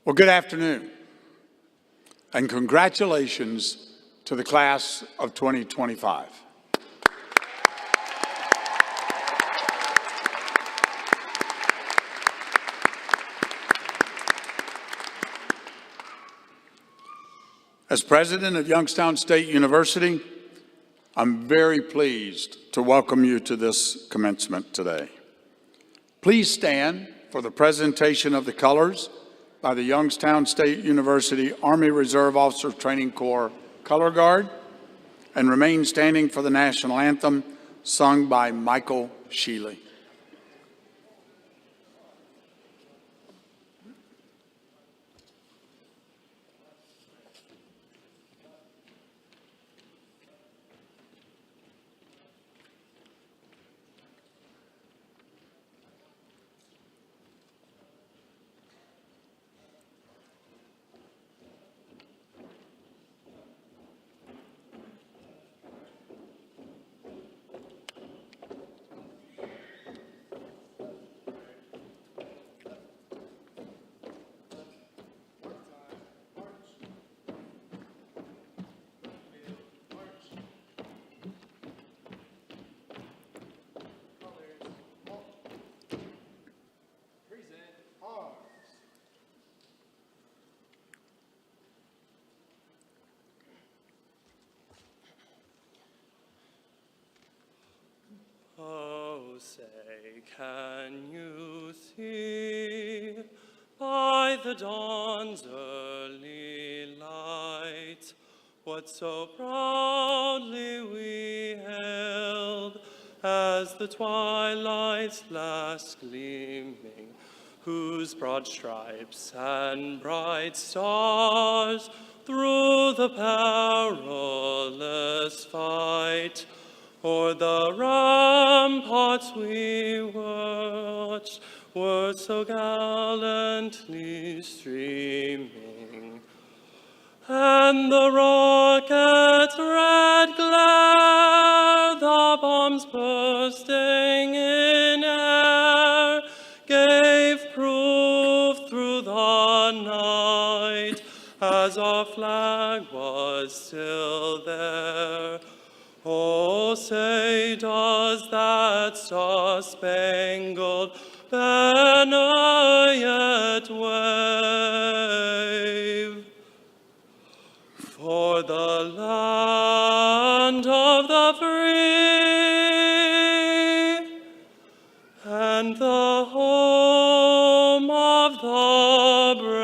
Well, good afternoon, and congratulations to the class of 2025. As president of Youngstown State University, I'm very pleased to welcome you to this commencement today. Please stand for the presentation of the colors by the Youngstown State University Army Reserve Officer Training Corps Color Guard, and remain standing for the national anthem sung by Michael Sheely. Oh, say, can you see by the dawn's early light what so proudly we hailed as the twilight's last gleaming, whose broad stripes and bright stars through the perilous fight o'er the ramparts we watched were so gallantly streaming, and the rocket's red glare, the bombs bursting in air, gave proof through the night as our flag was still there. Oh, say, does that star-spangled banner yet wave? For the land of the free and the home of the brave.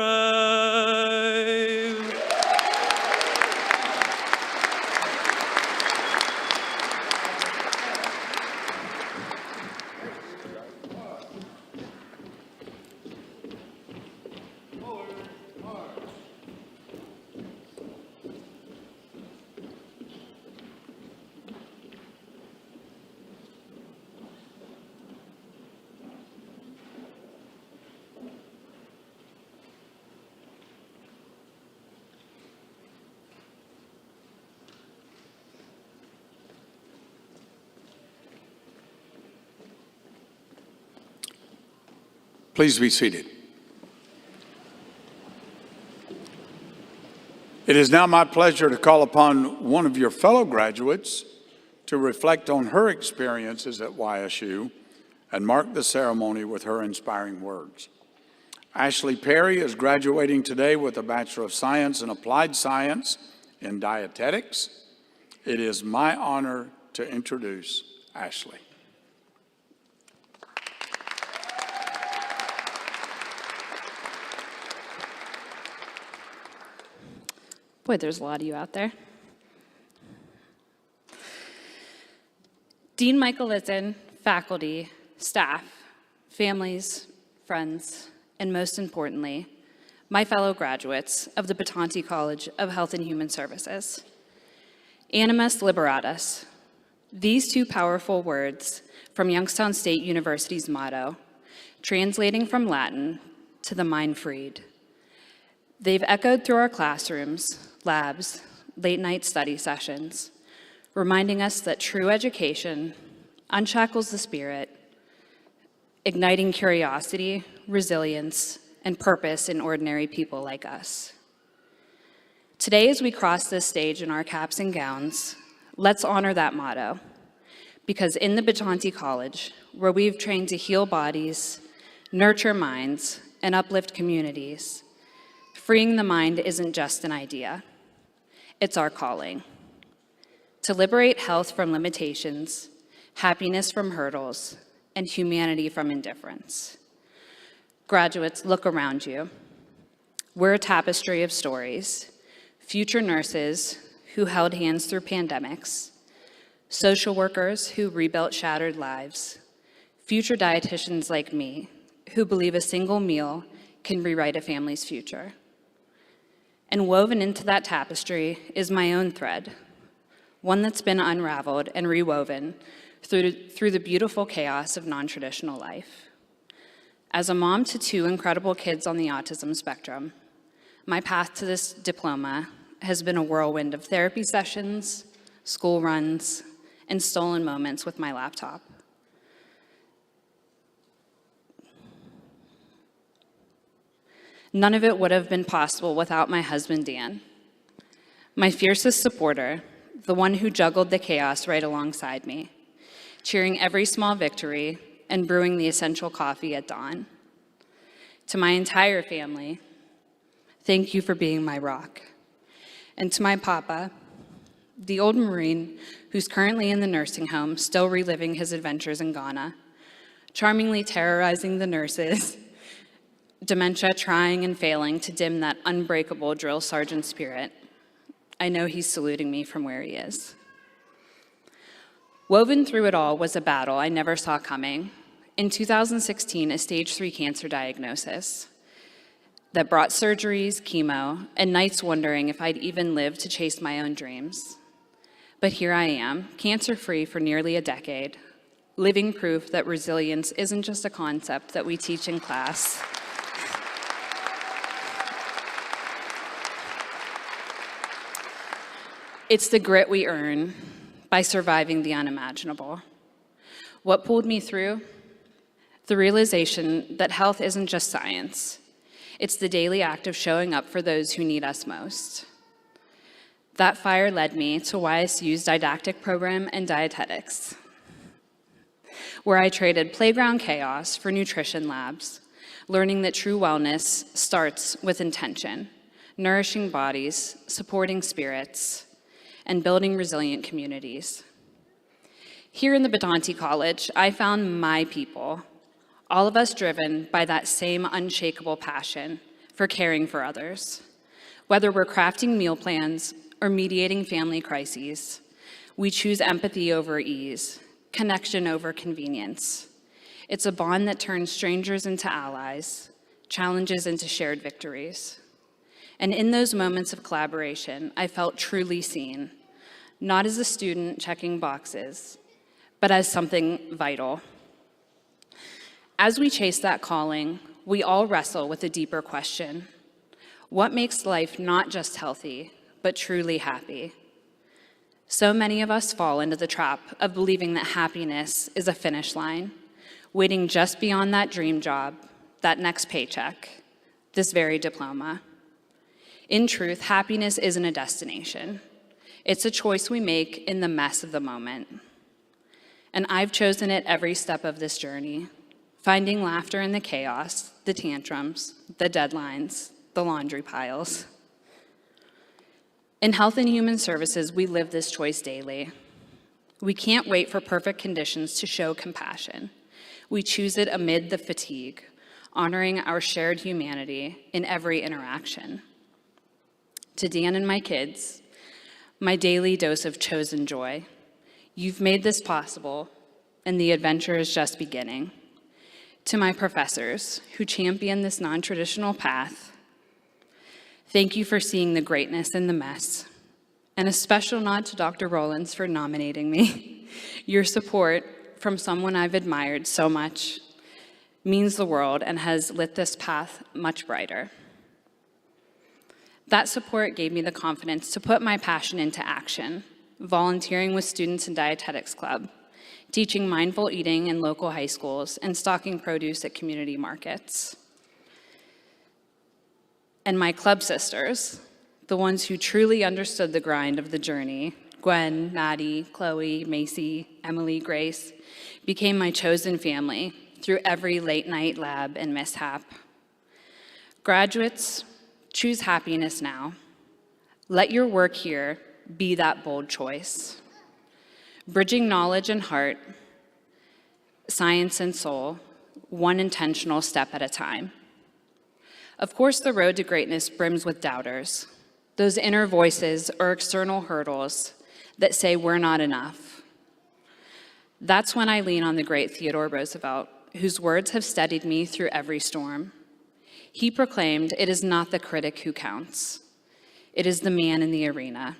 Please be seated. It is now my pleasure to call upon one of your fellow graduates to reflect on her experiences at YSU and mark the ceremony with her inspiring words. Ashley Perry is graduating today with a Bachelor of Science in Applied Science in Dietetics. It is my honor to introduce Ashley. Boy, there's a lot of you out there. Dean Michael Litzen, faculty, staff, families, friends, and most importantly, my fellow graduates of the Bitonte College of Health and Human Services. Animus Liberatus. These two powerful words from Youngstown State University's motto, translating from Latin to the mind freed. They've echoed through our classrooms, labs, late-night study sessions, reminding us that true education unshackles the spirit, igniting curiosity, resilience, and purpose in ordinary people like us. Today, as we cross this stage in our caps and gowns, let's honor that motto, because in the Bitonte College, where we've trained to heal bodies, nurture minds, and uplift communities, freeing the mind isn't just an idea, it's our calling. To liberate health from limitations, happiness from hurdles, and humanity from indifference. Graduates, look around you. We're a tapestry of stories. Future nurses who held hands through pandemics, social workers who rebuilt shattered lives, future dietitians like me who believe a single meal can rewrite a family's future. And woven into that tapestry is my own thread, one that's been unraveled and rewoven through the beautiful chaos of non-traditional life. As a mom to 2 incredible kids on the autism spectrum, my path to this diploma has been a whirlwind of therapy sessions, school runs, and stolen moments with my laptop. None of it would have been possible without my husband, Dan, my fiercest supporter, the one who juggled the chaos right alongside me, cheering every small victory and brewing the essential coffee at dawn. To my entire family, thank you for being my rock. And to my papa, the old Marine who's currently in the nursing home, still reliving his adventures in Ghana, charmingly terrorizing the nurses, dementia trying and failing to dim that unbreakable drill sergeant spirit. I know he's saluting me from where he is. Woven through it all was a battle I never saw coming. In 2016, a stage 3 cancer diagnosis that brought surgeries, chemo, and nights wondering if I'd even live to chase my own dreams. But here I am, cancer-free for nearly a decade, living proof that resilience isn't just a concept that we teach in class. It's the grit we earn by surviving the unimaginable. What pulled me through? The realization that health isn't just science. It's the daily act of showing up for those who need us most. That fire led me to YSU's didactic program in dietetics, where I traded playground chaos for nutrition labs, learning that true wellness starts with intention, nourishing bodies, supporting spirits, and building resilient communities. Here in the Bitonte College, I found my people, all of us driven by that same unshakable passion for caring for others. Whether we're crafting meal plans or mediating family crises, we choose empathy over ease, connection over convenience. It's a bond that turns strangers into allies, challenges into shared victories. And in those moments of collaboration, I felt truly seen, not as a student checking boxes, but as something vital. As we chase that calling, we all wrestle with a deeper question. What makes life not just healthy, but truly happy? So many of us fall into the trap of believing that happiness is a finish line, waiting just beyond that dream job, that next paycheck, this very diploma. In truth, happiness isn't a destination. It's a choice we make in the mess of the moment. And I've chosen it every step of this journey, finding laughter in the chaos, the tantrums, the deadlines, the laundry piles. In health and human services, we live this choice daily. We can't wait for perfect conditions to show compassion. We choose it amid the fatigue, honoring our shared humanity in every interaction. To Dan and my kids, my daily dose of chosen joy. You've made this possible, and the adventure is just beginning. To my professors who champion this non-traditional path, thank you for seeing the greatness in the mess. And a special nod to Dr. Rollins for nominating me. Your support from someone I've admired so much means the world and has lit this path much brighter. That support gave me the confidence to put my passion into action, volunteering with students in Dietetics Club, teaching mindful eating in local high schools, and stocking produce at community markets. And my club sisters, the ones who truly understood the grind of the journey, Gwen, Maddie, Chloe, Macy, Emily, Grace, became my chosen family through every late night lab and mishap. Graduates, choose happiness now. Let your work here be that bold choice. Bridging knowledge and heart, science and soul, one intentional step at a time. Of course, the road to greatness brims with doubters, those inner voices or external hurdles that say we're not enough. That's when I lean on the great Theodore Roosevelt, whose words have steadied me through every storm. He proclaimed, "It is not the critic who counts. It is the man in the arena,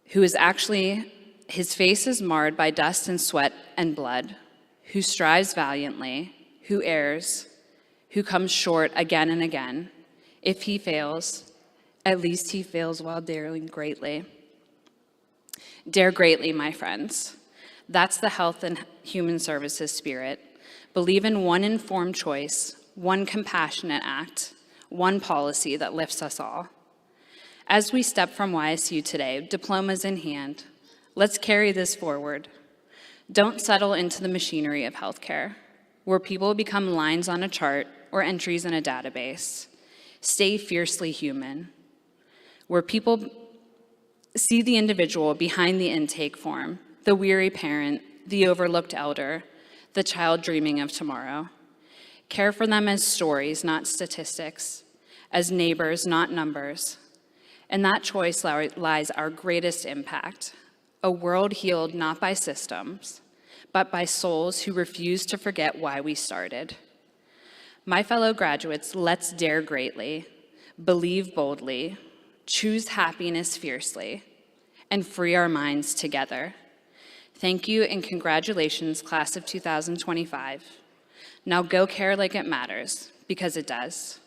who is actually, his face is marred by dust and sweat and blood, who strives valiantly, who errs, who comes short again and again. If he fails, at least he fails while daring greatly." Dare greatly, my friends. That's the health and human services spirit. Believe in one informed choice, one compassionate act, one policy that lifts us all. As we step from YSU today, diplomas in hand, let's carry this forward. Don't settle into the machinery of healthcare, where people become lines on a chart or entries in a database. Stay fiercely human, where people see the individual behind the intake form, the weary parent, the overlooked elder, the child dreaming of tomorrow. Care for them as stories, not statistics, as neighbors, not numbers. In that choice lies our greatest impact, a world healed not by systems, but by souls who refuse to forget why we started. My fellow graduates, let's dare greatly, believe boldly, choose happiness fiercely, and free our minds together. Thank you and congratulations, class of 2025. Now go care like it matters, because it does.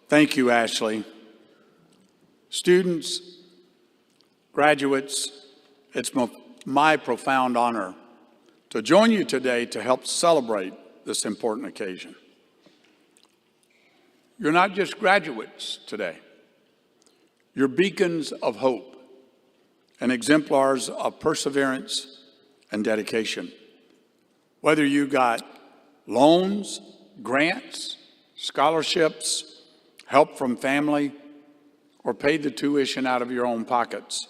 Thank you, Ashley. Students, graduates, it's my profound honor to join you today to help celebrate this important occasion. You're not just graduates today. You're beacons of hope and exemplars of perseverance and dedication. Whether you got loans, grants, scholarships, help from family, or paid the tuition out of your own pockets,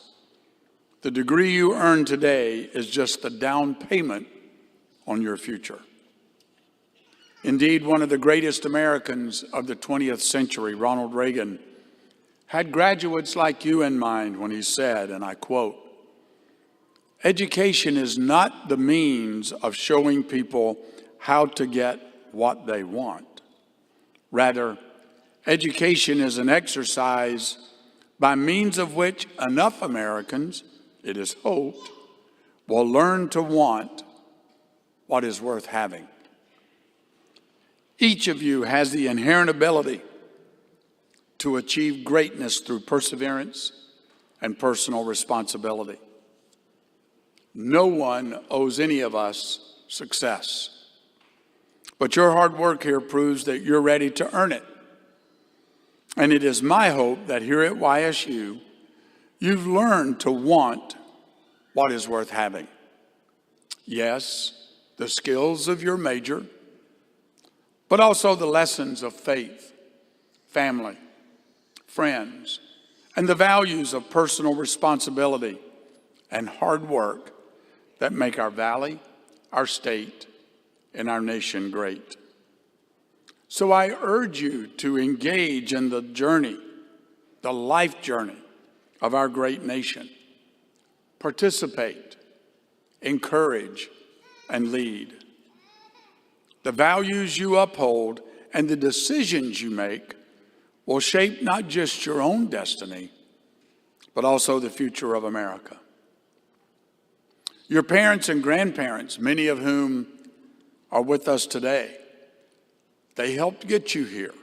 the degree you earn today is just the down payment on your future. Indeed, one of the greatest Americans of the 20th century, Ronald Reagan, had graduates like you in mind when he said, and I quote, "Education is not the means of showing people how to get what they want. Rather, education is an exercise by means of which enough Americans, it is hoped, will learn to want what is worth having." Each of you has the inherent ability to achieve greatness through perseverance and personal responsibility. No one owes any of us success, but your hard work here proves that you're ready to earn it. And it is my hope that here at YSU, you've learned to want what is worth having. Yes, the skills of your major, but also the lessons of faith, family, friends, and the values of personal responsibility and hard work that make our valley, our state, and our nation great. So I urge you to engage in the journey, the life journey of our great nation. Participate, encourage, and lead. The values you uphold and the decisions you make will shape not just your own destiny, but also the future of America. Your parents and grandparents, many of whom are with us today, they helped get you here,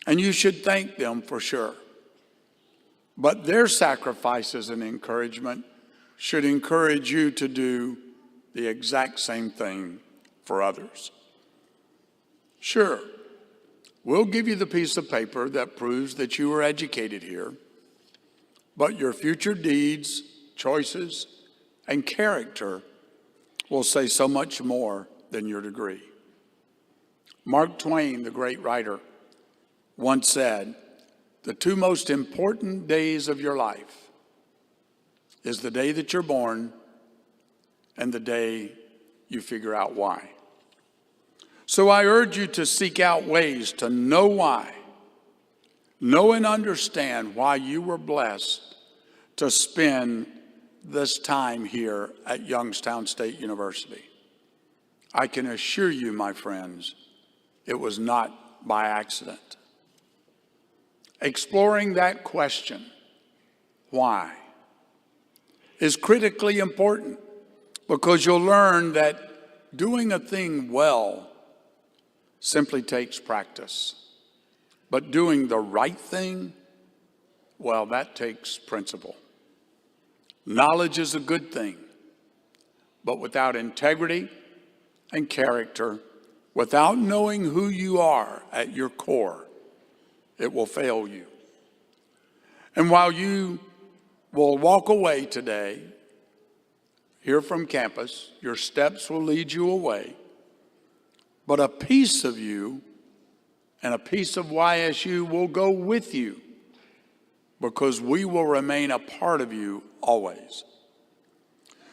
and you should thank them for sure. but their sacrifices and encouragement should encourage you to do the exact same thing for others. Sure, we'll give you the piece of paper that proves that you were educated here, but your future deeds, choices, and character will say so much more than your degree. Mark Twain, the great writer, once said, "The two most important days of your life is the day that you're born and the day you figure out why." So I urge you to seek out ways to know why, know and understand why you were blessed to spend this time here at Youngstown State University. I can assure you, my friends, it was not by accident. Exploring that question, why, is critically important because you'll learn that doing a thing well simply takes practice. But doing the right thing, well, that takes principle. Knowledge is a good thing, but without integrity and character, without knowing who you are at your core, it will fail you. And while you will walk away today, here from campus, your steps will lead you away, but a piece of you and a piece of YSU will go with you because we will remain a part of you always.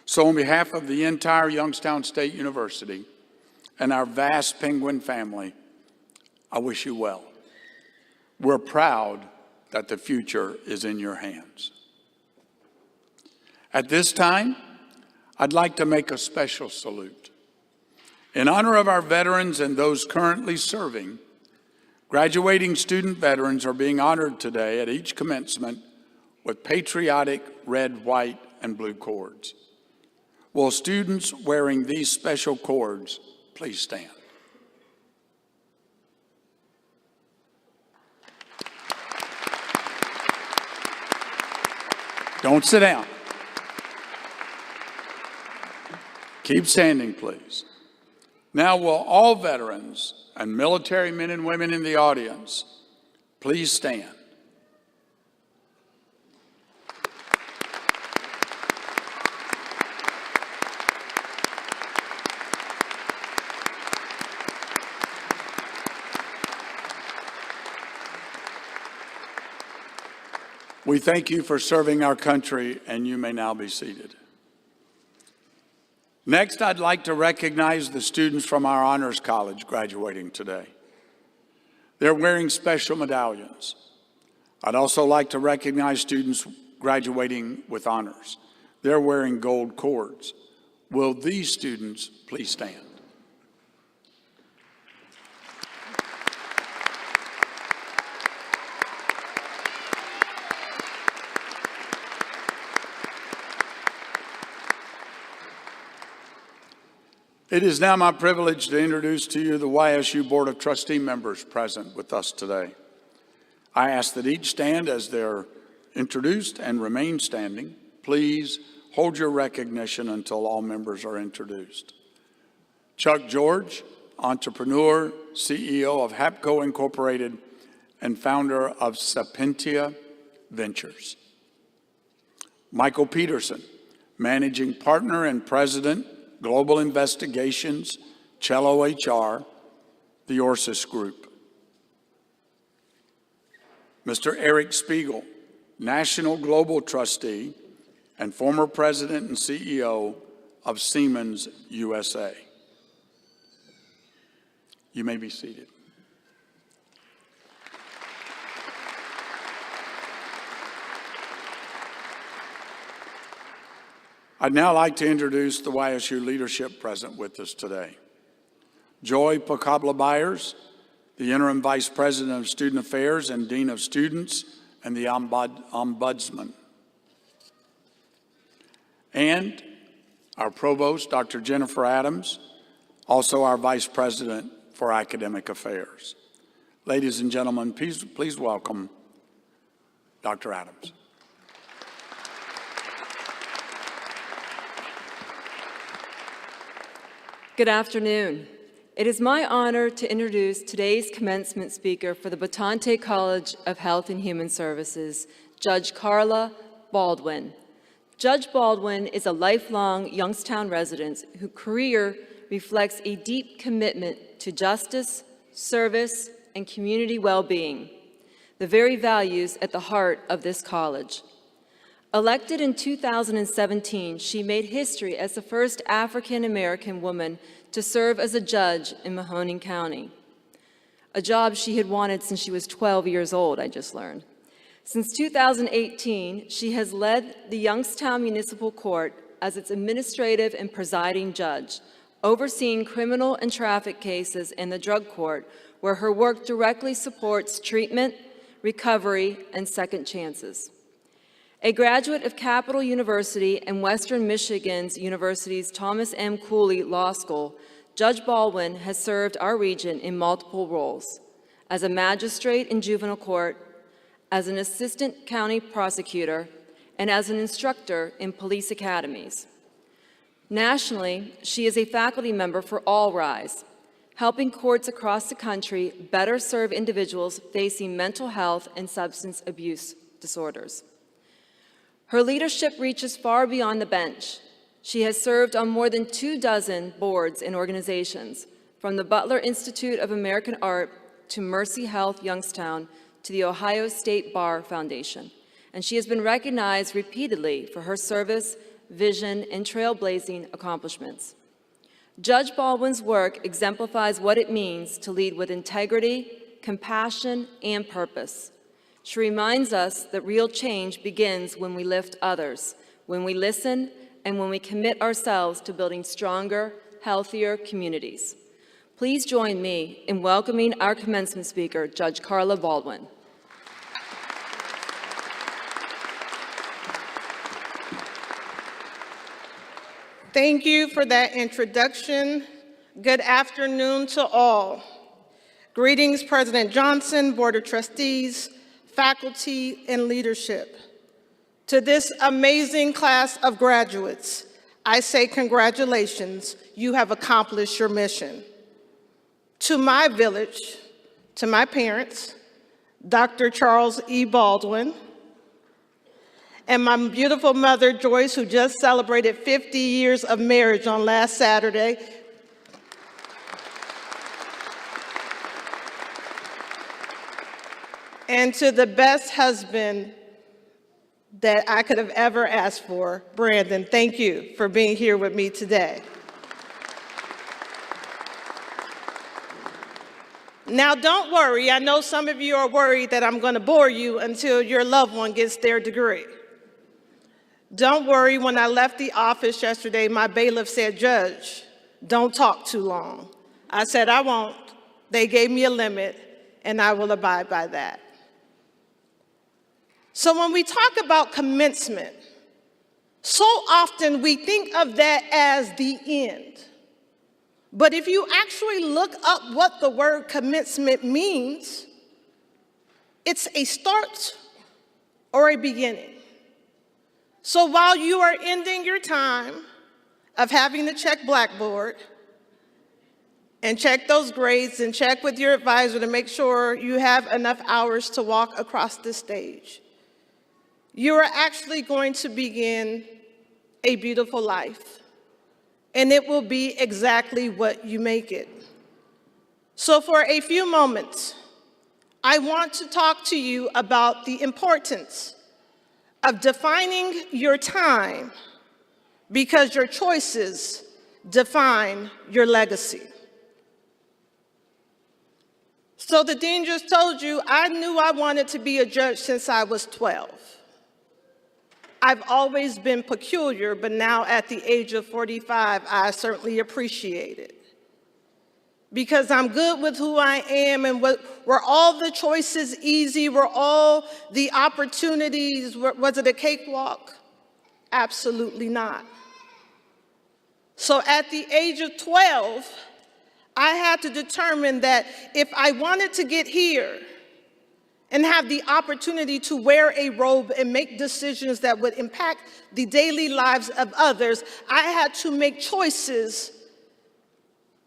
So on behalf of the entire Youngstown State University and our vast Penguin family, I wish you well. We're proud that the future is in your hands. At this time, I'd like to make a special salute. In honor of our veterans and those currently serving, graduating student veterans are being honored today at each commencement with patriotic red, white, and blue cords. Will students wearing these special cords please stand? Don't sit down. Keep standing, please. Now, will all veterans and military men and women in the audience please stand? We thank you for serving our country, and you may now be seated. Next, I'd like to recognize the students from our Honors College graduating today. They're wearing special medallions. I'd also like to recognize students graduating with honors. They're wearing gold cords. Will these students please stand? It is now my privilege to introduce to you the YSU Board of Trustee members present with us today. I ask that each stand as they're introduced and remain standing. Please hold your recognition until all members are introduced. Chuck George, entrepreneur, CEO of Hapco Incorporated, and founder of Sapientia Ventures. Michael Peterson, managing partner and president, Global Investigations, Cello HR, the Orsis Group. Mr. Eric Spiegel, National Global Trustee and former President and CEO of Siemens USA. You may be seated. I'd now like to introduce the YSU leadership present with us today. Joy Pacabla-Byers, the Interim Vice President of Student Affairs and Dean of Students and the Ombudsman. And our Provost, Dr. Jennifer Adams, also our Vice President for Academic Affairs. Ladies and gentlemen, please welcome Dr. Adams. Good afternoon. It is my honor to introduce today's commencement speaker for the Bitonte College of Health and Human Services, Judge Carla Baldwin. Judge Baldwin is a lifelong Youngstown resident whose career reflects a deep commitment to justice, service, and community well-being, the very values at the heart of this college. Elected in 2017, she made history as the first African-American woman to serve as a judge in Mahoning County, a job she had wanted since she was 12 years old, I just learned. Since 2018, she has led the Youngstown Municipal Court as its administrative and presiding judge, overseeing criminal and traffic cases in the drug court, where her work directly supports treatment, recovery, and second chances. A graduate of Capital University and Western Michigan's University's Thomas M. Cooley Law School, Judge Baldwin has served our region in multiple roles: as a magistrate in juvenile court, as an assistant county prosecutor, and as an instructor in police academies. Nationally, she is a faculty member for All Rise, helping courts across the country better serve individuals facing mental health and substance abuse disorders. Her leadership reaches far beyond the bench. She has served on more than 24 boards and organizations, from the Butler Institute of American Art to Mercy Health Youngstown to the Ohio State Bar Foundation, and she has been recognized repeatedly for her service, vision, and trailblazing accomplishments. Judge Baldwin's work exemplifies what it means to lead with integrity, compassion, and purpose. She reminds us that real change begins when we lift others, when we listen, and when we commit ourselves to building stronger, healthier communities. Please join me in welcoming our commencement speaker, Judge Carla Baldwin. Thank you for that introduction. Good afternoon to all. Greetings, President Johnson, Board of Trustees, faculty, and leadership. To this amazing class of graduates, I say congratulations, you have accomplished your mission. To my village, to my parents, Dr. Charles E. Baldwin, and my beautiful mother, Joyce, who just celebrated 50 years of marriage on last Saturday. And to the best husband that I could have ever asked for, Brandon, thank you for being here with me today. Now, don't worry. I know some of you are worried that I'm going to bore you until your loved one gets their degree. Don't worry. When I left the office yesterday, my bailiff said, "Judge, don't talk too long." I said, "I won't." They gave me a limit, and I will abide by that. So when we talk about commencement, so often we think of that as the end. But if you actually look up what the word commencement means, it's a start or a beginning. So while you are ending your time of having to check Blackboard and check those grades and check with your advisor to make sure you have enough hours to walk across the stage, you are actually going to begin a beautiful life. And it will be exactly what you make it. So for a few moments, I want to talk to you about the importance of defining your time, because your choices define your legacy. So the dean just told you, I knew I wanted to be a judge since I was 12. I've always been peculiar, but now at the age of 45, I certainly appreciate it. Because I'm good with who I am, and were all the choices easy? Were all the opportunities, was it a cakewalk? Absolutely not. So at the age of 12, I had to determine that if I wanted to get here and have the opportunity to wear a robe and make decisions that would impact the daily lives of others, I had to make choices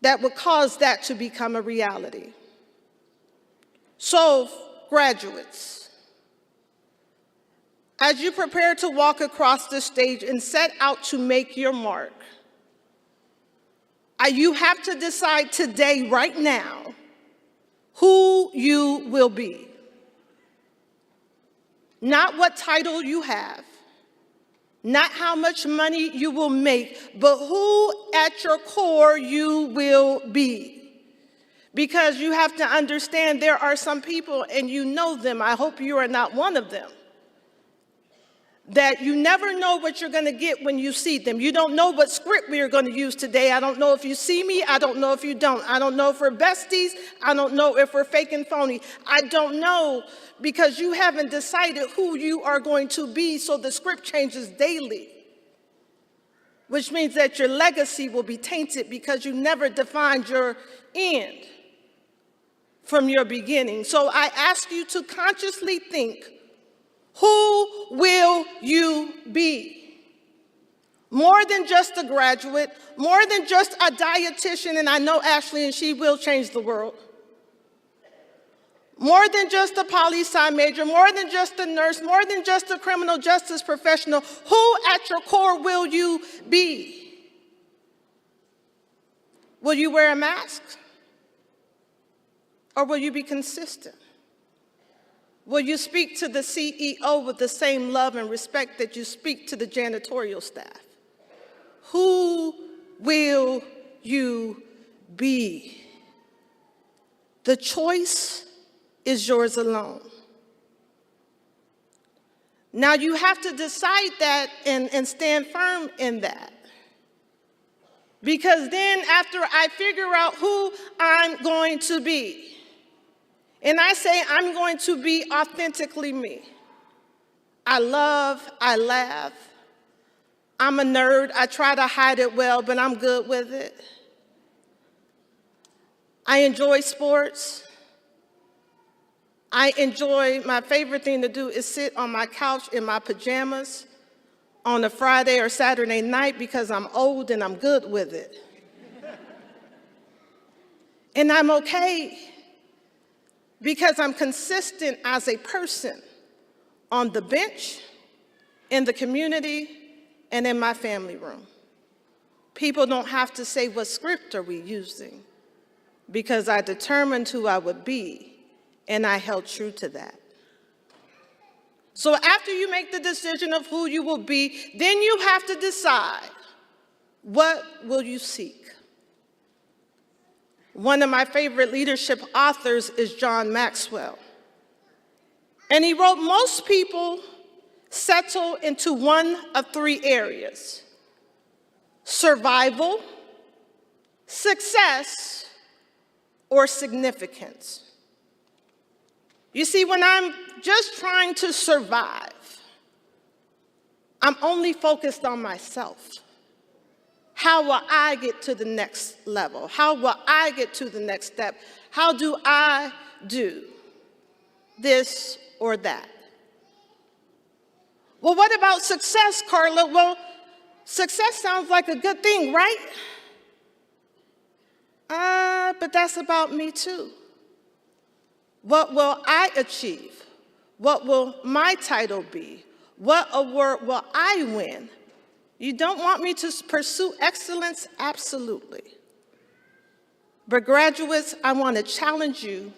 that would cause that to become a reality. So, graduates, as you prepare to walk across the stage and set out to make your mark, you have to decide today, right now, who you will be. Not what title you have, not how much money you will make, but who at your core you will be. Because you have to understand there are some people, and you know them, I hope you are not one of them, that you never know what you're going to get when you see them. You don't know what script we are going to use today. I don't know if you see me. I don't know if you don't. I don't know if we're besties. I don't know if we're fake and phony. I don't know, because you haven't decided who you are going to be, so the script changes daily, which means that your legacy will be tainted because you never defined your end from your beginning. So I ask you to consciously think, who will you be? More than just a graduate, more than just a dietitian, and I know Ashley, and she will change the world. More than just a poli-sci major, more than just a nurse, more than just a criminal justice professional. Who at your core will you be? Will you wear a mask? Or will you be consistent? Will you speak to the CEO with the same love and respect that you speak to the janitorial staff? Who will you be? The choice is yours alone. Now you have to decide that and stand firm in that. Because then after I figure out who I'm going to be, and I say I'm going to be authentically me. I love, I laugh. I'm a nerd. I try to hide it well, but I'm good with it. I enjoy sports. My favorite thing to do is sit on my couch in my pajamas on a Friday or Saturday night because I'm old and I'm good with it. And I'm okay, because I'm consistent as a person on the bench, in the community, and in my family room. People don't have to say, what script are we using? Because I determined who I would be, and I held true to that. So after you make the decision of who you will be, then you have to decide, what will you seek? One of my favorite leadership authors is John Maxwell. And he wrote, most people settle into one of three areas: survival, success, or significance. You see, when I'm just trying to survive, I'm only focused on myself. How will I get to the next level? How will I get to the next step? How do I do this or that? Well, what about success, Carla? Well, success sounds like a good thing, right? But that's about me too. What will I achieve? What will my title be? What award will I win? You don't want me to pursue excellence? Absolutely. But graduates, I want to challenge you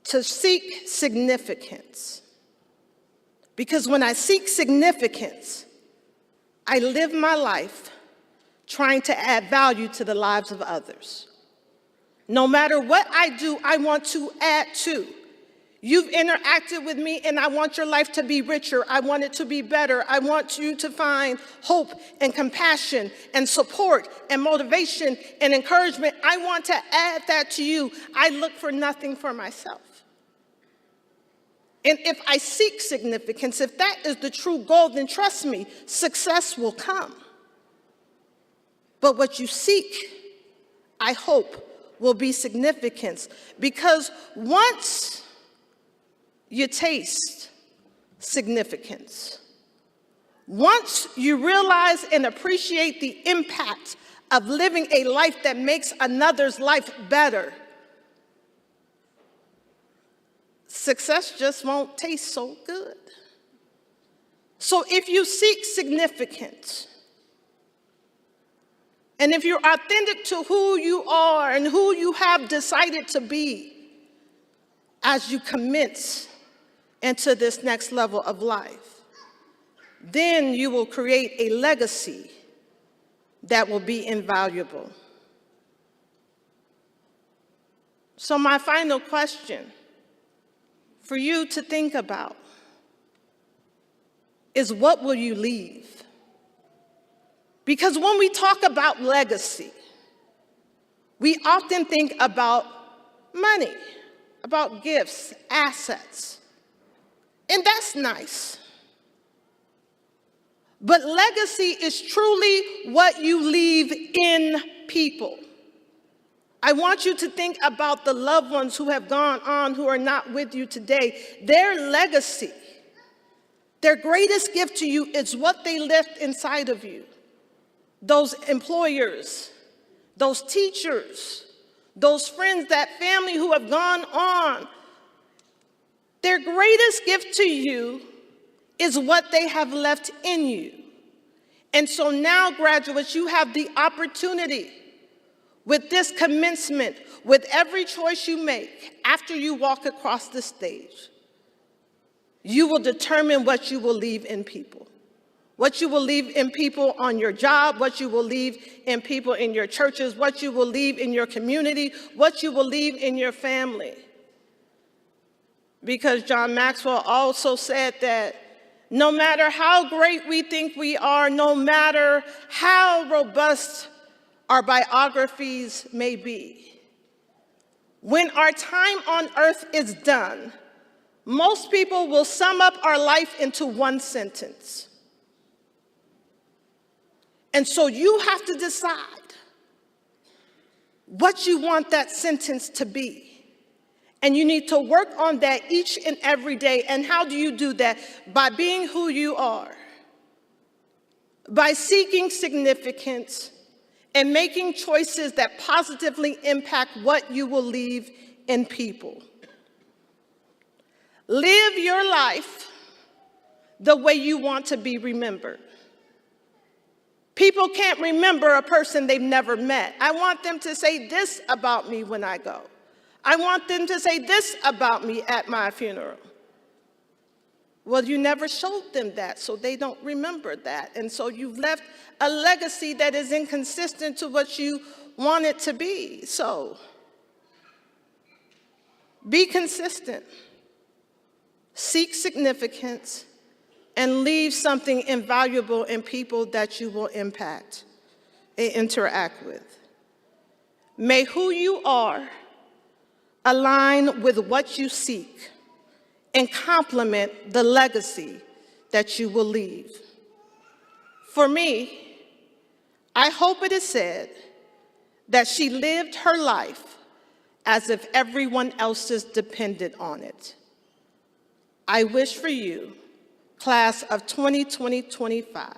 to seek significance. Because when I seek significance, I live my life trying to add value to the lives of others. No matter what I do, I want to add to. You've interacted with me, and I want your life to be richer. I want it to be better. I want you to find hope and compassion and support and motivation and encouragement. I want to add that to you. I look for nothing for myself. And if I seek significance, if that is the true goal, then trust me, success will come. But what you seek, I hope, will be significance. Because once you taste significance, once you realize and appreciate the impact of living a life that makes another's life better, success just won't taste so good. So if you seek significance, and if you're authentic to who you are and who you have decided to be as you commence into this next level of life, then you will create a legacy that will be invaluable. So my final question for you to think about is, what will you leave? Because when we talk about legacy, we often think about money, about gifts, assets, and that's nice. But legacy is truly what you leave in people. I want you to think about the loved ones who have gone on, who are not with you today. Their legacy, their greatest gift to you is what they left inside of you. Those employers, those teachers, those friends, that family who have gone on, their greatest gift to you is what they have left in you. And so now, graduates, you have the opportunity with this commencement, with every choice you make after you walk across the stage, you will determine what you will leave in people. What you will leave in people on your job, what you will leave in people in your churches, what you will leave in your community, what you will leave in your family. Because John Maxwell also said that no matter how great we think we are, no matter how robust our biographies may be, when our time on earth is done, most people will sum up our life into one sentence. And so you have to decide what you want that sentence to be. And you need to work on that each and every day. And how do you do that? By being who you are, by seeking significance, and making choices that positively impact what you will leave in people. Live your life the way you want to be remembered. People can't remember a person they've never met. I want them to say this about me when I go. I want them to say this about me at my funeral. Well, you never showed them that, so they don't remember that. And so you've left a legacy that is inconsistent to what you want it to be. So be consistent, seek significance, and leave something invaluable in people that you will impact and interact with. May who you are align with what you seek and complement the legacy that you will leave. For me, I hope it is said that she lived her life as if everyone else's depended on it. I wish for you, class of 2020-25,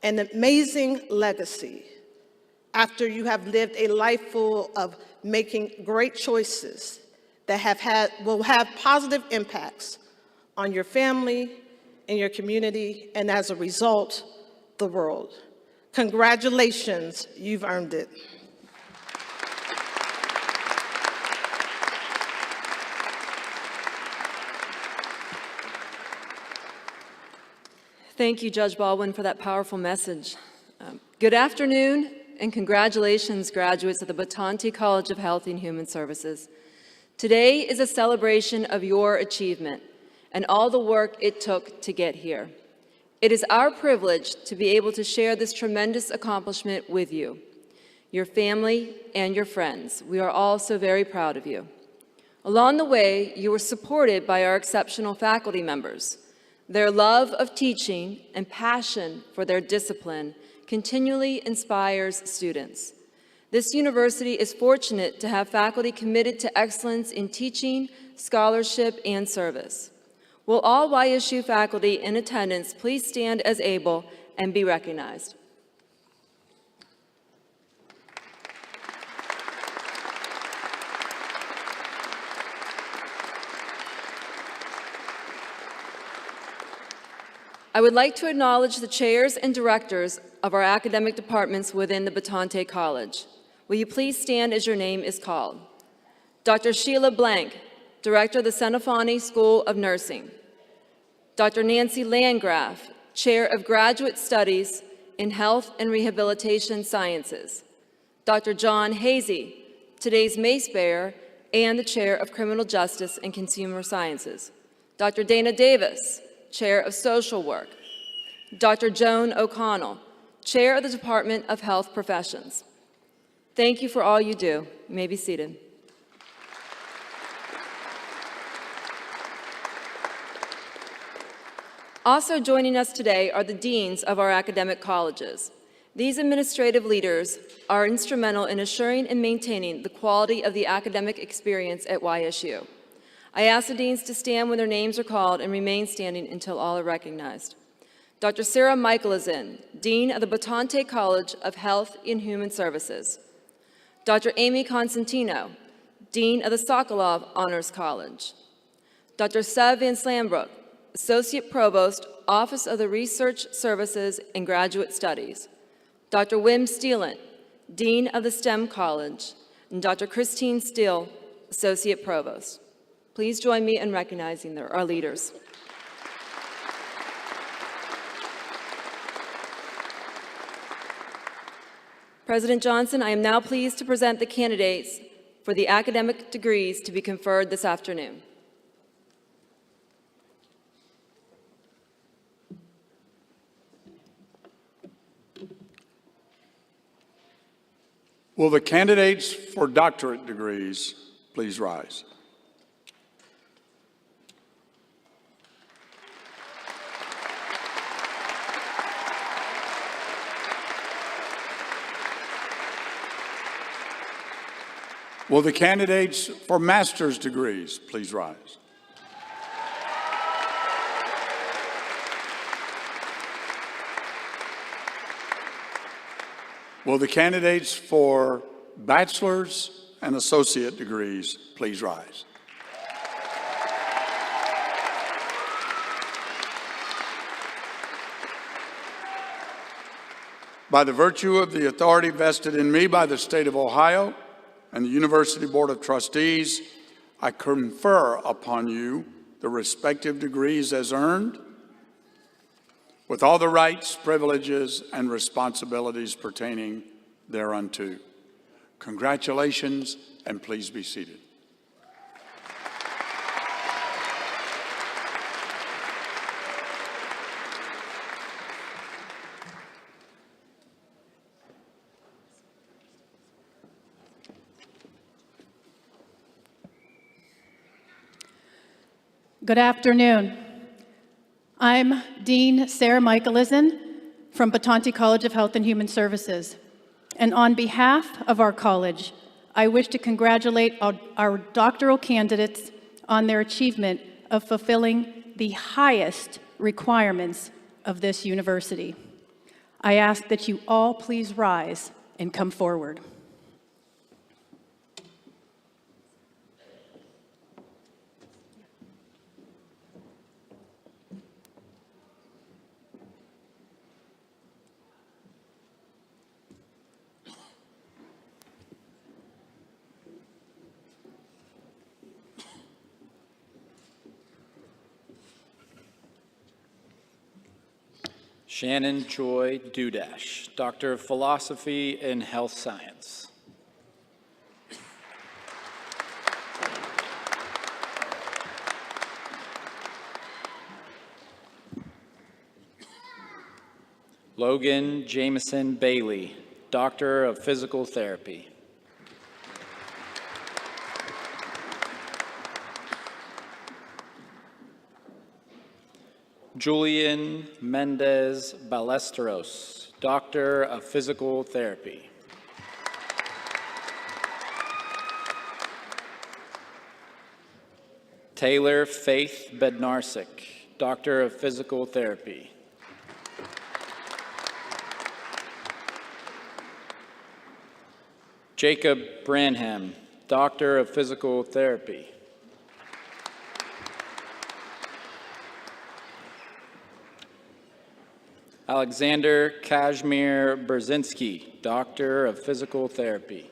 an amazing legacy after you have lived a life full of making great choices that will have positive impacts on your family and your community, and as a result, the world. Congratulations, you've earned it. Thank you, Judge Baldwin, for that powerful message. Good afternoon, and congratulations, graduates of the Bitonte College of Health and Human Services. Today is a celebration of your achievement and all the work it took to get here. It is our privilege to be able to share this tremendous accomplishment with you, your family, and your friends. We are all so very proud of you. Along the way, you were supported by our exceptional faculty members. Their love of teaching and passion for their discipline continually inspires students. This university is fortunate to have faculty committed to excellence in teaching, scholarship, and service. Will all YSU faculty in attendance please stand as able and be recognized? I would like to acknowledge the chairs and directors of our academic departments within the Bitonte College. Will you please stand as your name is called? Dr. Sheila Blank, Director of the Senefani School of Nursing. Dr. Nancy Landgraf, Chair of Graduate Studies in Health and Rehabilitation Sciences. Dr. John Hazy, today's Mace Bearer and the Chair of Criminal Justice and Consumer Sciences. Dr. Dana Davis, Chair of Social Work. Dr. Joan O'Connell, Chair of the Department of Health Professions. Thank you for all you do. You may be seated. Also joining us today are the deans of our academic colleges. These administrative leaders are instrumental in assuring and maintaining the quality of the academic experience at YSU. I ask the deans to stand when their names are called and remain standing until all are recognized. Dr. Sarah Michelizin, Dean of the Bitonte College of Health and Human Services. Dr. Amy Constantino, Dean of the Sokolov Honors College. Dr. Sev Van Slambrook, Associate Provost, Office of the Research Services and Graduate Studies. Dr. Wim Steelant, Dean of the STEM College, and Dr. Christine Steele, Associate Provost. Please join me in recognizing our leaders. President Johnson, I am now pleased to present the candidates for the academic degrees to be conferred this afternoon. Will the candidates for doctorate degrees please rise? Will the candidates for master's degrees please rise? Will the candidates for bachelor's and associate degrees please rise? By the virtue of the authority vested in me by the state of Ohio and the University Board of Trustees, I confer upon you the respective degrees as earned, with all the rights, privileges, and responsibilities pertaining thereunto. Congratulations, and please be seated. Good afternoon. I'm Dean Sarah Michelizin from Bitonte College of Health and Human Services. And on behalf of our college, I wish to congratulate our doctoral candidates on their achievement of fulfilling the highest requirements of this university. I ask that you all please rise and come forward. Shannon Joy Dudash, Doctor of Philosophy in Health Science. Logan Jameson Bailey, Doctor of Physical Therapy. Julian Mendez Ballesteros, Doctor of Physical Therapy. Taylor Faith Bednarsik, Doctor of Physical Therapy. Jacob Branham, Doctor of Physical Therapy. Alexander Kazimir Brzezinski, Doctor of Physical Therapy.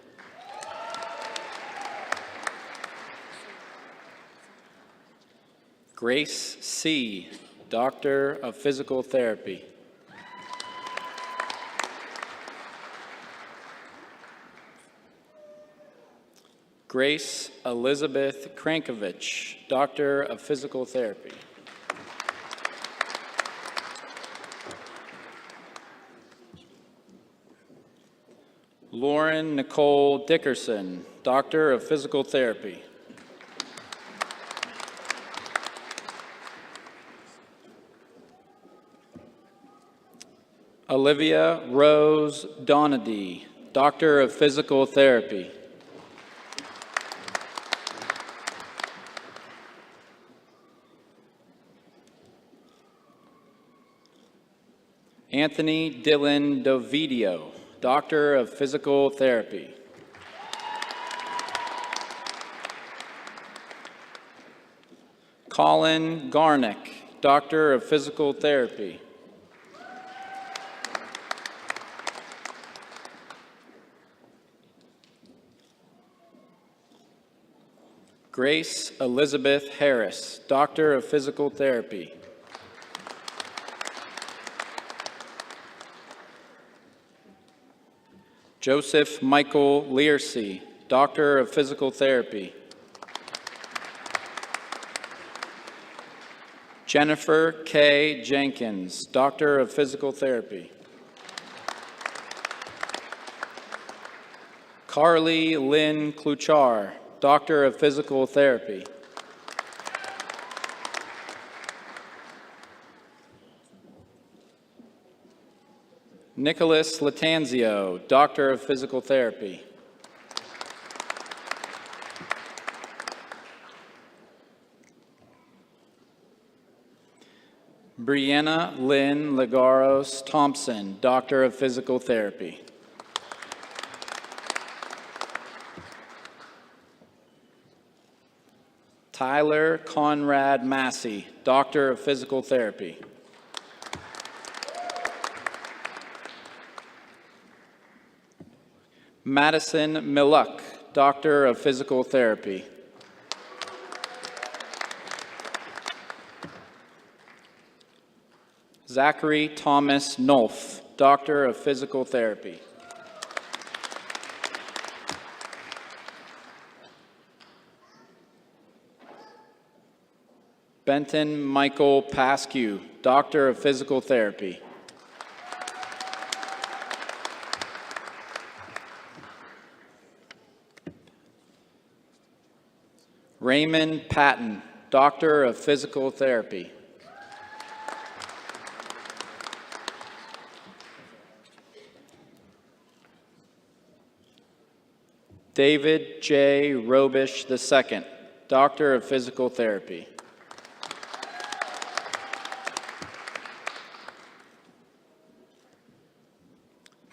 Grace C., Doctor of Physical Therapy. Grace Elizabeth Krankovich, Doctor of Physical Therapy. Lauren Nicole Dickerson, Doctor of Physical Therapy. Olivia Rose Donady, Doctor of Physical Therapy. Anthony Dylan Dovidio, Doctor of Physical Therapy. Colin Garnick, Doctor of Physical Therapy. Grace Elizabeth Harris, Doctor of Physical Therapy. Joseph Michael Learsey, Doctor of Physical Therapy. Jennifer K. Jenkins, Doctor of Physical Therapy. Carly Lynn Kluchar, Doctor of Physical Therapy. Nicholas Latanzio, Doctor of Physical Therapy. Brianna Lynn Legaros Thompson, Doctor of Physical Therapy. Tyler Conrad Massey, Doctor of Physical Therapy. Madison Milluck, Doctor of Physical Therapy. Zachary Thomas Nolf, Doctor of Physical Therapy. Benton Michael Paskew, Doctor of Physical Therapy. Raymond Patton, Doctor of Physical Therapy. David J. Robish II, Doctor of Physical Therapy.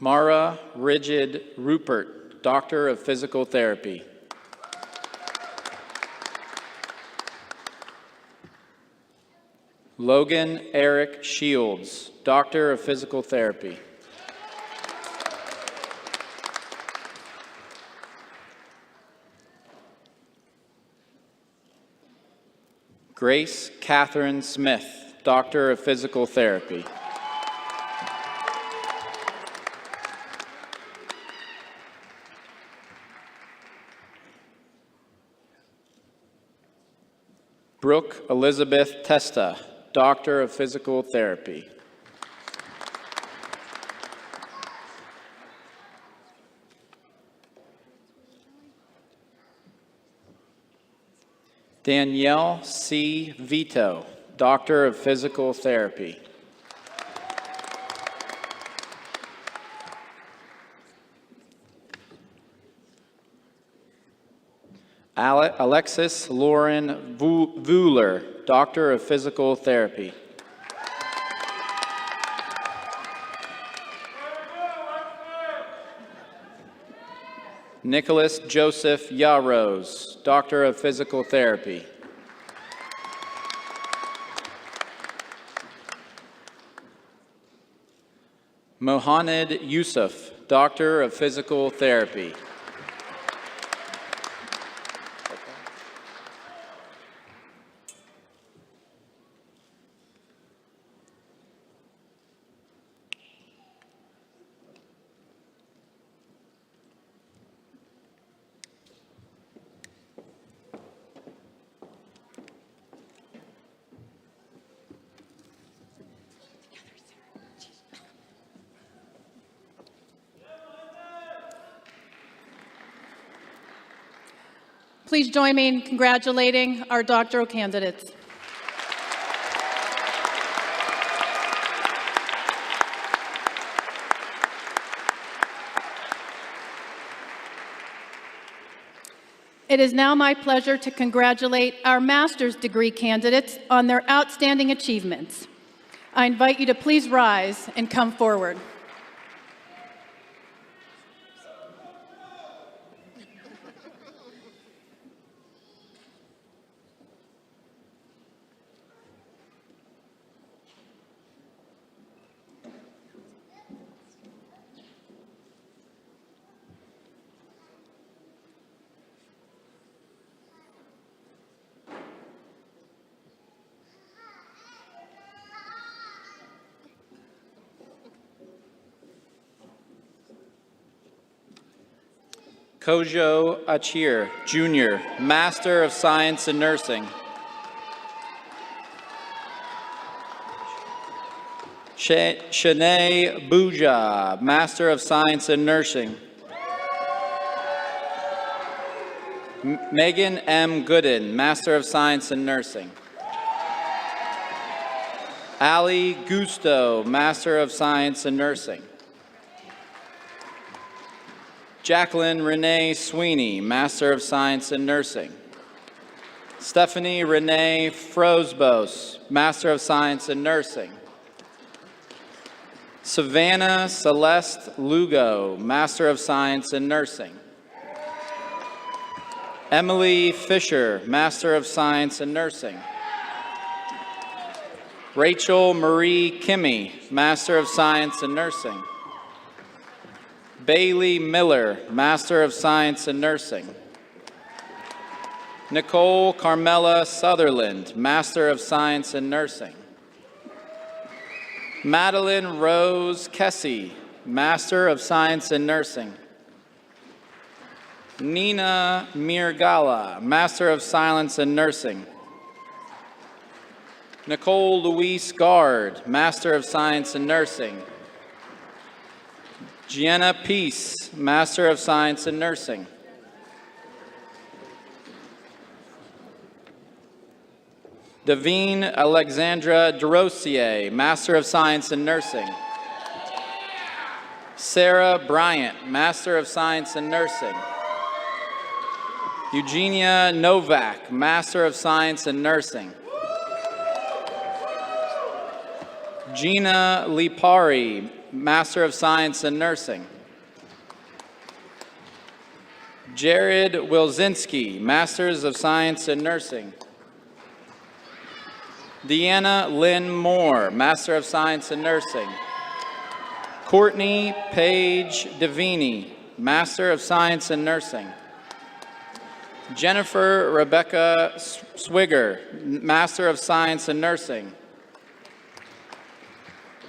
Mara Rigid Rupert, Doctor of Physical Therapy. Logan Eric Shields, Doctor of Physical Therapy. Grace Catherine Smith, Doctor of Physical Therapy. Brooke Elizabeth Testa, Doctor of Physical Therapy. Danielle C. Vito, Doctor of Physical Therapy. Alexis Lauren Vuhler, Doctor of Physical Therapy. Nicholas Joseph Yarose, Doctor of Physical Therapy. Mohaned Yusuf, Doctor of Physical Therapy. Please join me in congratulating our doctoral candidates. It is now my pleasure to congratulate our master's degree candidates on their outstanding achievements. I invite you to please rise and come forward. Kojo Achir, Jr., Master of Science in Nursing. Shanae Buja, Master of Science in Nursing. Megan M. Gooden, Master of Science in Nursing. Ali Gusto, Master of Science in Nursing. Jacqueline Renee Sweeney, Master of Science in Nursing. Stephanie Renee Frosbos, Master of Science in Nursing. Savannah Celeste Lugo, Master of Science in Nursing. Emily Fisher, Master of Science in Nursing. Rachel Marie Kimmy, Master of Science in Nursing. Bailey Miller, Master of Science in Nursing. Nicole Carmela Sutherland, Master of Science in Nursing. Madeline Rose Kessie, Master of Science in Nursing. Nina Mirgala, Master of Science in Nursing. Nicole Louise Gard, Master of Science in Nursing. Gianna Peace, Master of Science in Nursing. Davine Alexandra DeRosier, Master of Science in Nursing. Sarah Bryant, Master of Science in Nursing. Eugenia Novak, Master of Science in Nursing. Gina Lipari, Master of Science in Nursing. Jared Wilzinski, Masters of Science in Nursing. Deanna Lynn Moore, Master of Science in Nursing. Courtney Paige Davini, Master of Science in Nursing. Jennifer Rebecca Swigger, Master of Science in Nursing.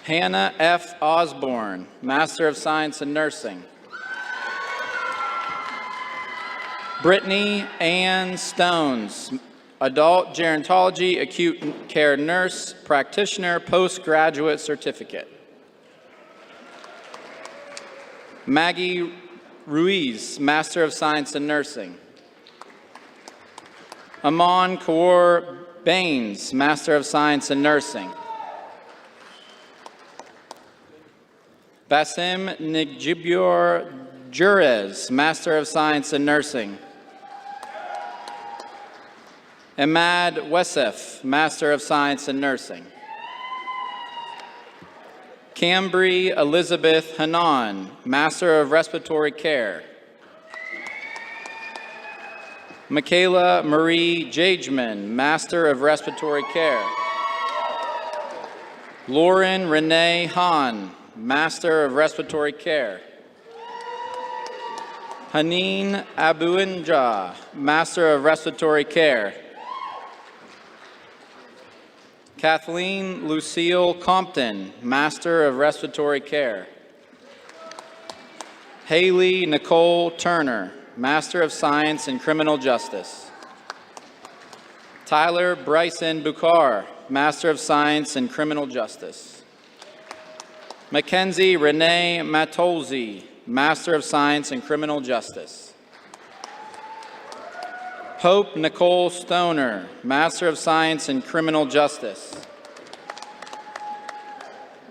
Hannah F. Osborne, Master of Science in Nursing. Brittany Ann Stones, Adult Gerontology Acute Care Nurse Practitioner Postgraduate Certificate. Maggie Ruiz, Master of Science in Nursing. Amon Kaur Baines, Master of Science in Nursing. Basim Nijibur Jurez, Master of Science in Nursing. Ahmad Wessef, Master of Science in Nursing. Cambry Elizabeth Hanan, Master of Respiratory Care. Michaela Marie Jageman, Master of Respiratory Care. Lauren Renee Hahn, Master of Respiratory Care. Haneen Abuinja, Master of Respiratory Care. Kathleen Lucille Compton, Master of Respiratory Care. Haley Nicole Turner, Master of Science in Criminal Justice. Tyler Bryson Bukhar, Master of Science in Criminal Justice. Mackenzie Renee Matolzi, Master of Science in Criminal Justice. Hope Nicole Stoner, Master of Science in Criminal Justice.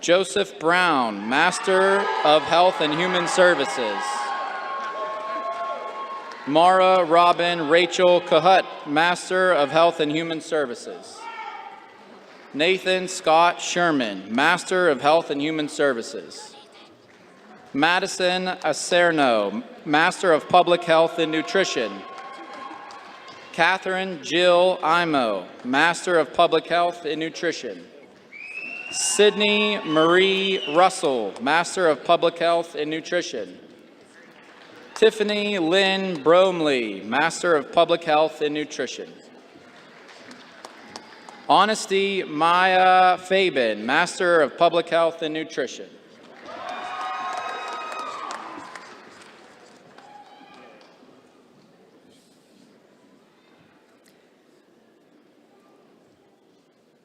Joseph Brown, Master of Health and Human Services. Mara Robin Rachel Kahut, Master of Health and Human Services. Nathan Scott Sherman, Master of Health and Human Services. Madison Acerno, Master of Public Health and Nutrition. Catherine Jill Imo, Master of Public Health and Nutrition. Sydney Marie Russell, Master of Public Health and Nutrition. Tiffany Lynn Bromley, Master of Public Health and Nutrition. Honesty Maya Fabin, Master of Public Health and Nutrition.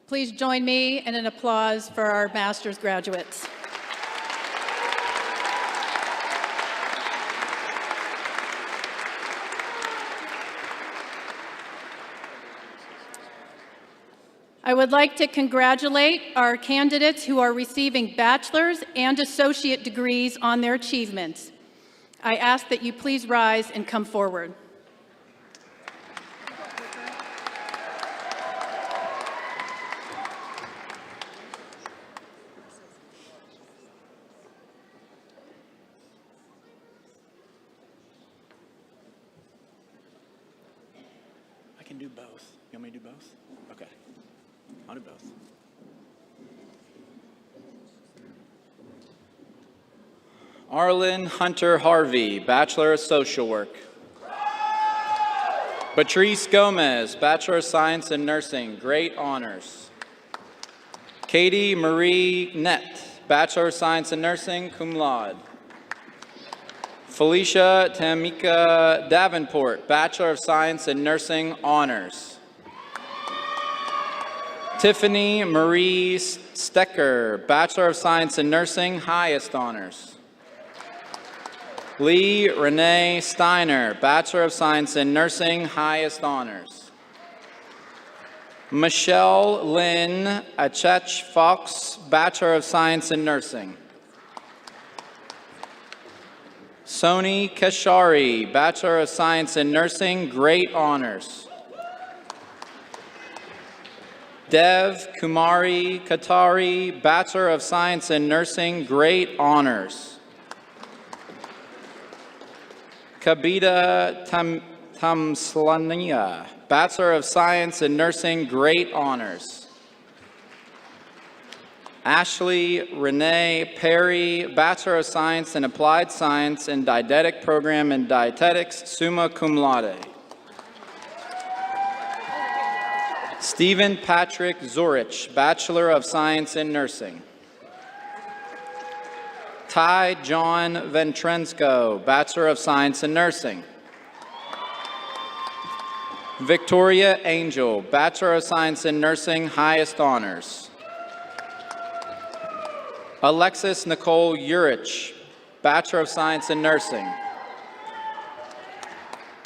Please join me in an applause for our master's graduates. I would like to congratulate our candidates who are receiving bachelor's and associate degrees on their achievements. I ask that you please rise and come forward. I can do both. You want me to do both? Okay. I'll do both. Arlen Hunter Harvey, Bachelor of Social Work. Patrice Gomez, Bachelor of Science in Nursing, great honors. Katie Marie Nett, Bachelor of Science in Nursing, cum laude. Felicia Tamika Davenport, Bachelor of Science in Nursing, honors. Tiffany Marie Stecker, Bachelor of Science in Nursing, highest honors. Lee Renee Steiner, Bachelor of Science in Nursing, highest honors. Michelle Lynn Achech Fox, Bachelor of Science in Nursing. Soni Keshari, Bachelor of Science in Nursing, great honors. Dev Kumari Katari, Bachelor of Science in Nursing, great honors. Kabita Tamslania, Bachelor of Science in Nursing, great honors. Ashley Renee Perry, Bachelor of Science in Applied Science and Dietetic Program in Dietetics, summa cum laude. Stephen Patrick Zorich, Bachelor of Science in Nursing. Ty John Ventrensko, Bachelor of Science in Nursing. Victoria Angel, Bachelor of Science in Nursing, highest honors. Alexis Nicole Urich, Bachelor of Science in Nursing.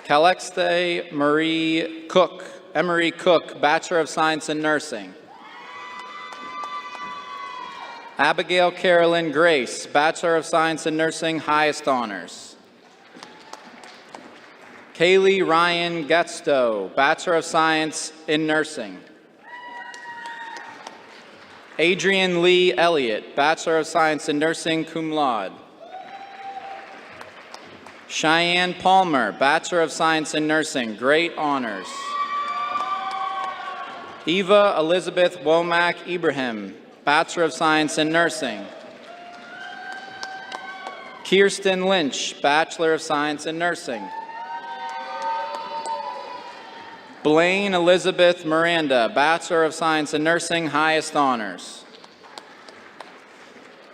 Calexte Marie Cook, Emery Cook, Bachelor of Science in Nursing. Abigail Carolyn Grace, Bachelor of Science in Nursing, highest honors. Kaylee Ryan Getstow, Bachelor of Science in Nursing. Adrian Lee Elliott, Bachelor of Science in Nursing, cum laude. Cheyenne Palmer, Bachelor of Science in Nursing, great honors. Eva Elizabeth Womack Ibrahim, Bachelor of Science in Nursing. Kirsten Lynch, Bachelor of Science in Nursing. Blaine Elizabeth Miranda, Bachelor of Science in Nursing, highest honors.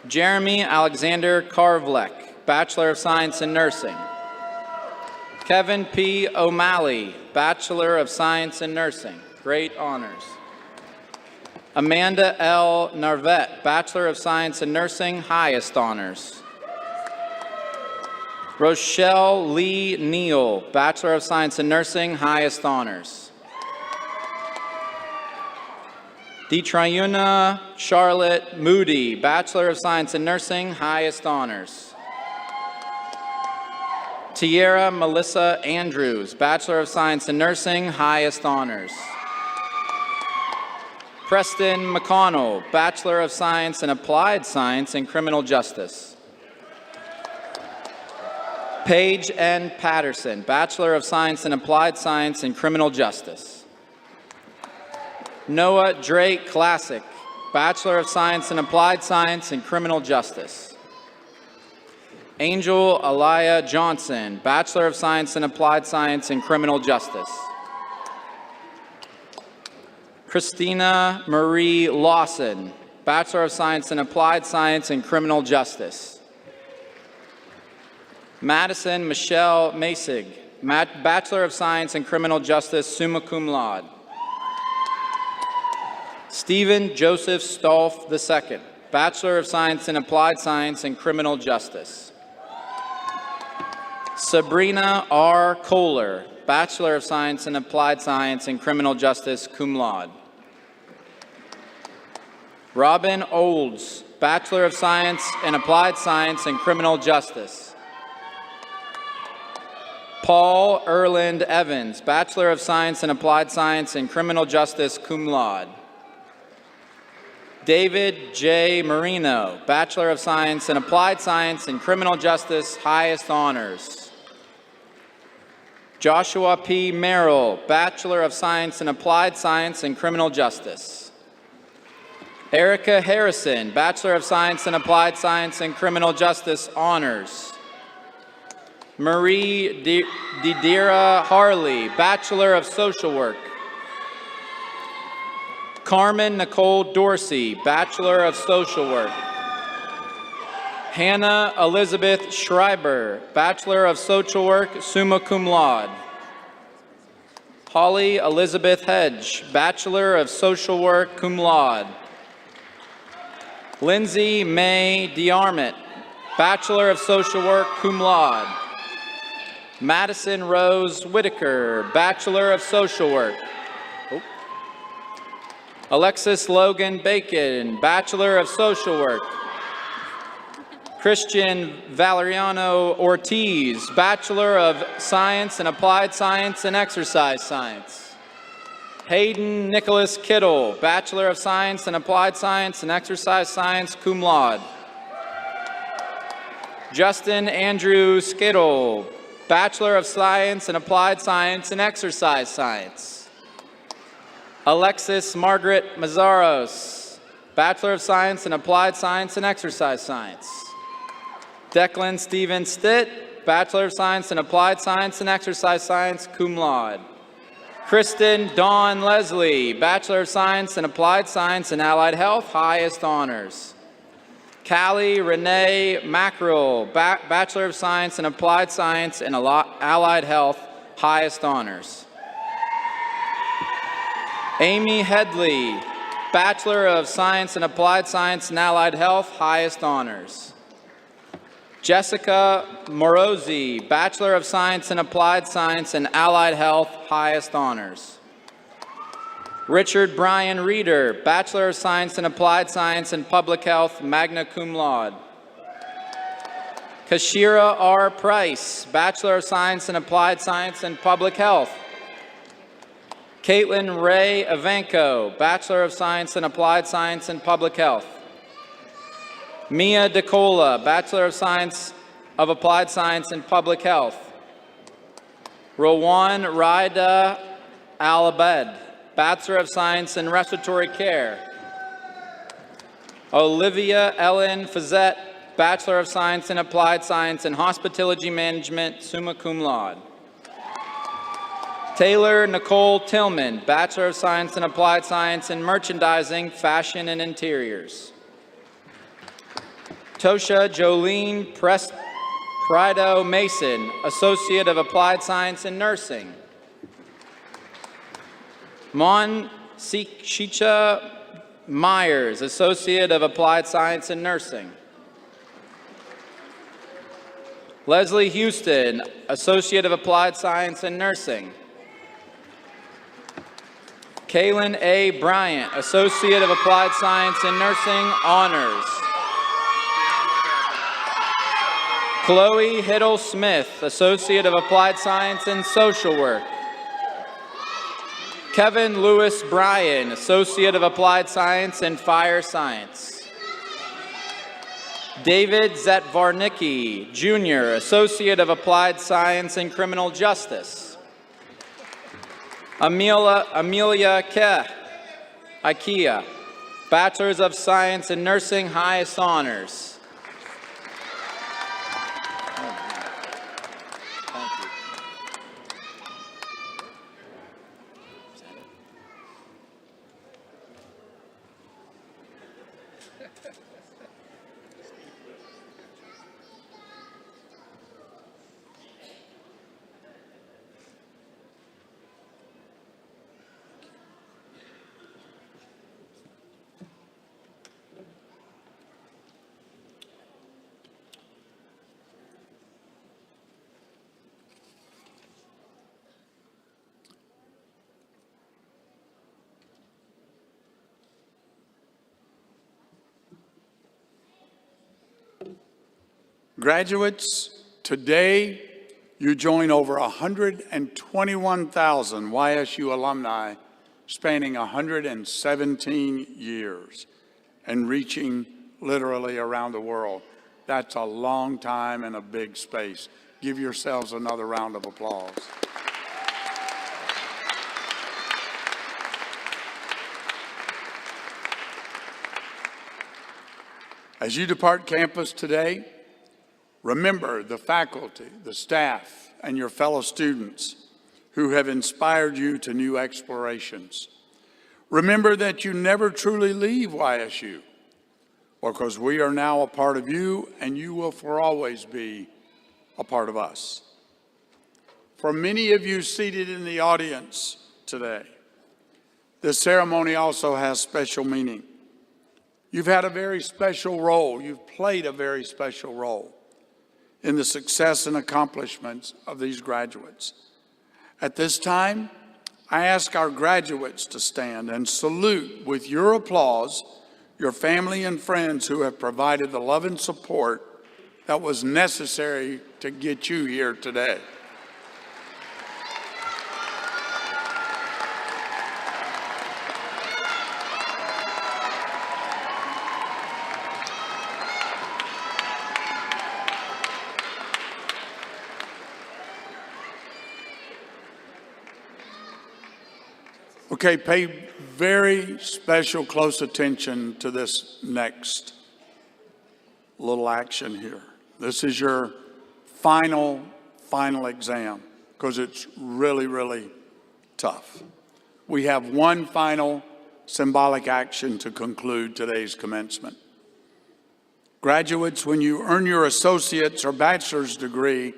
Jeremy Alexander Karvlek, Bachelor of Science in Nursing. Kevin P. O'Malley, Bachelor of Science in Nursing, great honors. Amanda L. Narvette, Bachelor of Science in Nursing, highest honors. Rochelle Lee Neal, Bachelor of Science in Nursing, highest honors. Detriuna Charlotte Moody, Bachelor of Science in Nursing, highest honors. Tierra Melissa Andrews, Bachelor of Science in Nursing, highest honors. Preston McConnell, Bachelor of Science in Applied Science and Criminal Justice. Paige N. Patterson, Bachelor of Science in Applied Science and Criminal Justice. Noah Drake Classic, Bachelor of Science in Applied Science and Criminal Justice. Angel Aliyah Johnson, Bachelor of Science in Applied Science and Criminal Justice. Christina Marie Lawson, Bachelor of Science in Applied Science and Criminal Justice. Madison Michelle Masig, Bachelor of Science in Criminal Justice, summa cum laude. Stephen Joseph Stolf II, Bachelor of Science in Applied Science and Criminal Justice. Sabrina R. Kohler, Bachelor of Science in Applied Science and Criminal Justice, cum laude. Robin Olds, Bachelor of Science in Applied Science and Criminal Justice. Paul Erland Evans, Bachelor of Science in Applied Science and Criminal Justice, cum laude. David J. Marino, Bachelor of Science in Applied Science and Criminal Justice, highest honors. Joshua P. Merrill, Bachelor of Science in Applied Science and Criminal Justice. Erica Harrison, Bachelor of Science in Applied Science and Criminal Justice, honors. Marie Didira Harley, Bachelor of Social Work. Carmen Nicole Dorsey, Bachelor of Social Work. Hannah Elizabeth Schreiber, Bachelor of Social Work, summa cum laude. Holly Elizabeth Hedge, Bachelor of Social Work, cum laude. Lindsay May DeArmit, Bachelor of Social Work, cum laude. Madison Rose Whitaker, Bachelor of Social Work. Alexis Logan Bacon, Bachelor of Social Work. Christian Valeriano Ortiz, Bachelor of Science in Applied Science and Exercise Science. Hayden Nicholas Kittle, Bachelor of Science in Applied Science and Exercise Science, cum laude. Justin Andrew Skittle, Bachelor of Science in Applied Science and Exercise Science. Alexis Margaret Mazzaros, Bachelor of Science in Applied Science and Exercise Science. Declan Stephen Stitt, Bachelor of Science in Applied Science and Exercise Science, cum laude. Kristen Dawn Leslie, Bachelor of Science in Applied Science and Allied Health, highest honors. Callie Renee Mackerel, Bachelor of Science in Applied Science and Allied Health, highest honors. Amy Headley, Bachelor of Science in Applied Science and Allied Health, highest honors. Jessica Morosi, Bachelor of Science in Applied Science and Allied Health, highest honors. Richard Brian Reeder, Bachelor of Science in Applied Science and Public Health, magna cum laude. Kashira R. Price, Bachelor of Science in Applied Science and Public Health. Caitlin Ray Ivanko, Bachelor of Science in Applied Science and Public Health. Mia DeCola, Bachelor of Science of Applied Science and Public Health. Rowan Raida Al-Abed, Bachelor of Science in Respiratory Care. Olivia Ellen Fazette Bachelor of Science in Applied Science in Hospitality Management, summa cum laude. Taylor Nicole Tillman, Bachelor of Science in Applied Science in Merchandising, Fashion and Interiors. Tosha Jolene Prado Mason, Associate of Applied Science in Nursing. Mon Shicha Myers, Associate of Applied Science in Nursing. Leslie Houston, Associate of Applied Science in Nursing. Kaylin A. Bryant, Associate of Applied Science in Nursing, Honors. Chloe Hiddle Smith, Associate of Applied Science in Social Work. Kevin Lewis Bryan, Associate of Applied Science in Fire Science. David Zetvarnicki, Jr., Associate of Applied Science in Criminal Justice. Amelia Keh, IKEA, Bachelor's of Science in Nursing, highest honors. Graduates, today you join over 121,000 YSU alumni spanning 117 years and reaching literally around the world. That's a long time and a big space. Give yourselves another round of applause. As you depart campus today, remember the faculty, the staff, and your fellow students who have inspired you to new explorations. Remember that you never truly leave YSU, because we are now a part of you, and you will for always be a part of us. For many of you seated in the audience today, this ceremony also has special meaning. You've had a very special role. You've played a very special role in the success and accomplishments of these graduates. At this time, I ask our graduates to stand and salute with your applause your family and friends who have provided the love and support that was necessary to get you here today. Okay, pay very special close attention to this next little action here. This is your final exam because it's really, really tough. We have one final symbolic action to conclude today's commencement. Graduates, when you earn your associate's or bachelor's degree,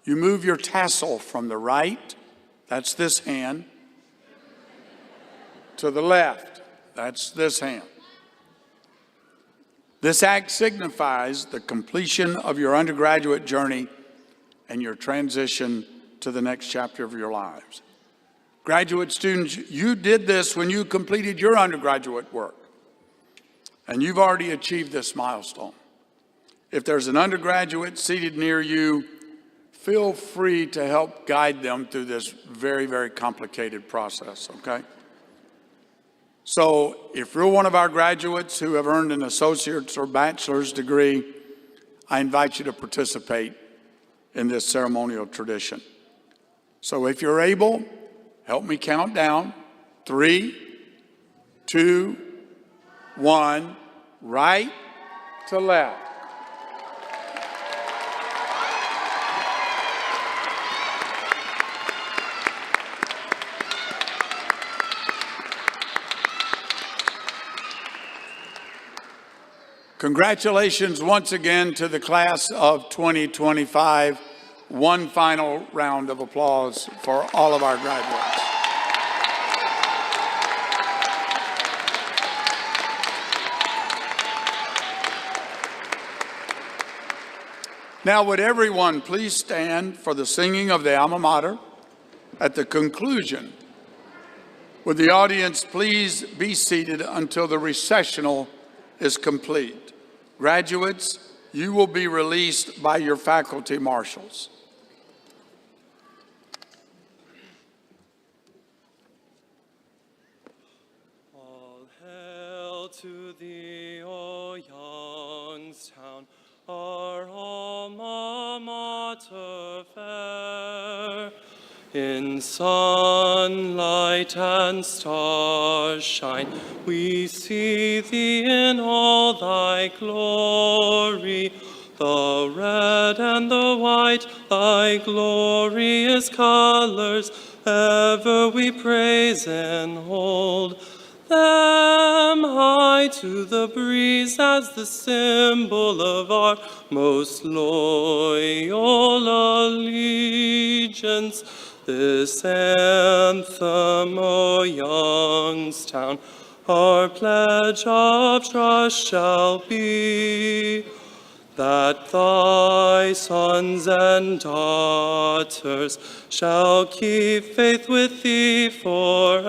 you move your tassel from the right, that's this hand, to the left, that's this hand. This act signifies the completion of your undergraduate journey and your transition to the next chapter of your lives. Graduate students, you did this when you completed your undergraduate work, and you've already achieved this milestone. If there's an undergraduate seated near you, feel free to help guide them through this very, very complicated process, okay? So if you're one of our graduates who have earned an associate's or bachelor's degree, I invite you to participate in this ceremonial tradition. So if you're able, help me count down. 3, 2, 1, right to left. Congratulations once again to the class of 2025. One final round of applause for all of our graduates. Now, would everyone please stand for the singing of the alma mater? At the conclusion, would the audience please be seated until the recessional is complete? Graduates, you will be released by your faculty marshals. All hail to thee, O Youngstown, our alma mater fair. In sunlight and starshine, we see thee in all thy glory. The red and the white, thy glorious colors, ever we praise and hold them high to the breeze as the symbol of our most loyal allegiance. This anthem, O Youngstown, our pledge of trust shall be, that thy sons and daughters shall keep faith with thee forever.